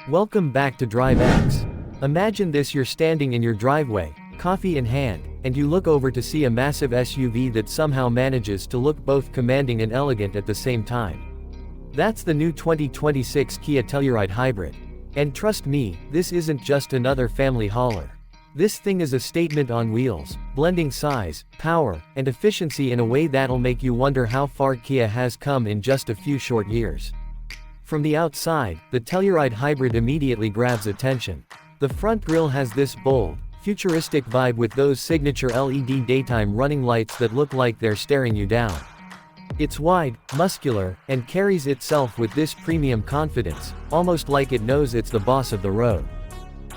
Welcome back to DriveX. Imagine this: you're standing in your driveway, coffee in hand, and you look over to see a massive SUV that somehow manages to look both commanding and elegant at the same time. That's the new 2026 Kia Telluride Hybrid. And trust me, this isn't just another family hauler. This thing is a statement on wheels, blending size, power, and efficiency in a way that'll make you wonder how far Kia has come in just a few short years. From the outside, the Telluride Hybrid immediately grabs attention. The front grille has this bold, futuristic vibe with those signature LED daytime running lights that look like they're staring you down. It's wide, muscular, and carries itself with this premium confidence, almost like it knows it's the boss of the road.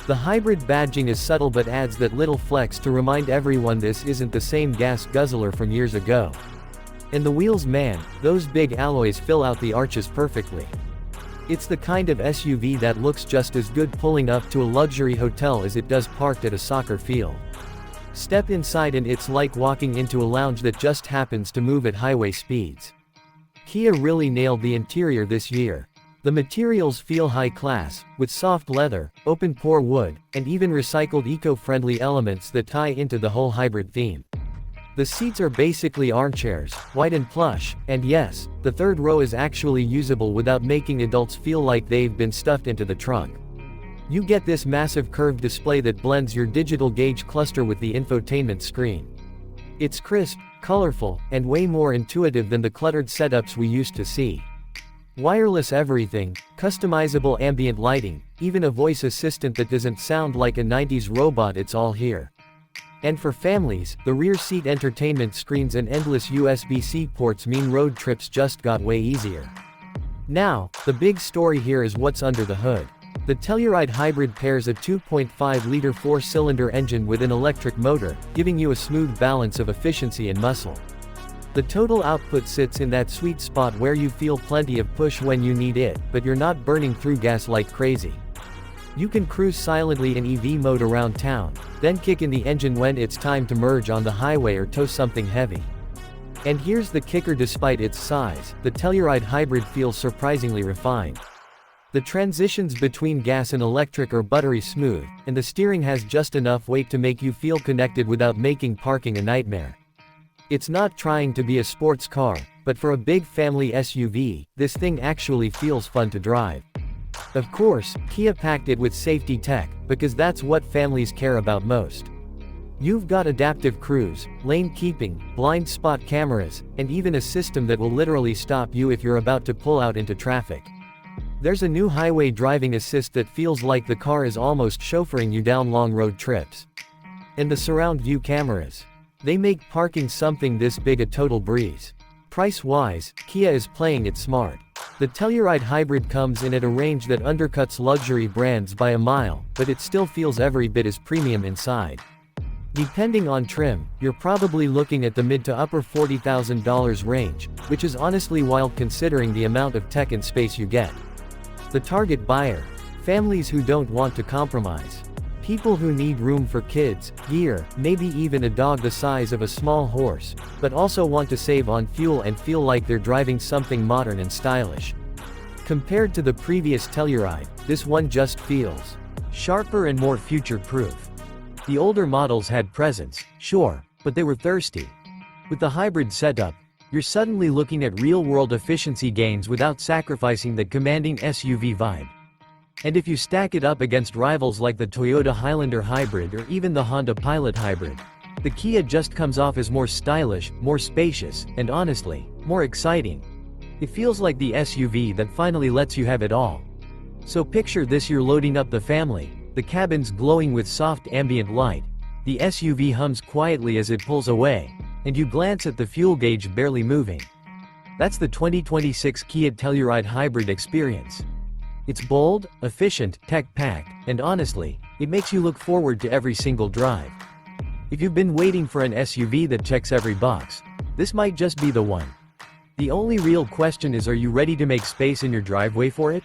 The hybrid badging is subtle but adds that little flex to remind everyone this isn't the same gas guzzler from years ago. And the wheels, man, those big alloys fill out the arches perfectly. It's the kind of SUV that looks just as good pulling up to a luxury hotel as it does parked at a soccer field. Step inside and it's like walking into a lounge that just happens to move at highway speeds. Kia really nailed the interior this year. The materials feel high class, with soft leather, open-pore wood, and even recycled eco-friendly elements that tie into the whole hybrid theme. The seats are basically armchairs, white and plush, and yes, the third row is actually usable without making adults feel like they've been stuffed into the trunk. You get this massive curved display that blends your digital gauge cluster with the infotainment screen. It's crisp, colorful, and way more intuitive than the cluttered setups we used to see. Wireless everything, customizable ambient lighting, even a voice assistant that doesn't sound like a 90s robot, it's all here. And for families, the rear seat entertainment screens and endless USB-C ports mean road trips just got way easier. Now, the big story here is what's under the hood. The Telluride Hybrid pairs a 2.5-liter 4-cylinder engine with an electric motor, giving you a smooth balance of efficiency and muscle. The total output sits in that sweet spot where you feel plenty of push when you need it, but you're not burning through gas like crazy. You can cruise silently in EV mode around town, then kick in the engine when it's time to merge on the highway or tow something heavy. And here's the kicker: despite its size, the Telluride Hybrid feels surprisingly refined. The transitions between gas and electric are buttery smooth, and the steering has just enough weight to make you feel connected without making parking a nightmare. It's not trying to be a sports car, but for a big family SUV, this thing actually feels fun to drive. Of course, Kia packed it with safety tech, because that's what families care about most. You've got adaptive cruise, lane keeping, blind spot cameras, and even a system that will literally stop you if you're about to pull out into traffic. There's a new highway driving assist that feels like the car is almost chauffeuring you down long road trips. And the surround view cameras. They make parking something this big a total breeze. Price-wise, Kia is playing it smart. The Telluride Hybrid comes in at a range that undercuts luxury brands by a mile, but it still feels every bit as premium inside. Depending on trim, you're probably looking at the mid to upper $40,000 range, which is honestly wild considering the amount of tech and space you get. The target buyer: families who don't want to compromise. People who need room for kids, gear, maybe even a dog the size of a small horse, but also want to save on fuel and feel like they're driving something modern and stylish. Compared to the previous Telluride, this one just feels sharper and more future-proof. The older models had presence, sure, but they were thirsty. With the hybrid setup, you're suddenly looking at real-world efficiency gains without sacrificing the commanding SUV vibe. And if you stack it up against rivals like the Toyota Highlander Hybrid or even the Honda Pilot Hybrid, the Kia just comes off as more stylish, more spacious, and honestly, more exciting. It feels like the SUV that finally lets you have it all. So picture this: you're loading up the family, the cabin's glowing with soft ambient light, the SUV hums quietly as it pulls away, and you glance at the fuel gauge barely moving. That's the 2026 Kia Telluride Hybrid experience. It's bold, efficient, tech-packed, and honestly, it makes you look forward to every single drive. If you've been waiting for an SUV that checks every box, this might just be the one. The only real question is, are you ready to make space in your driveway for it?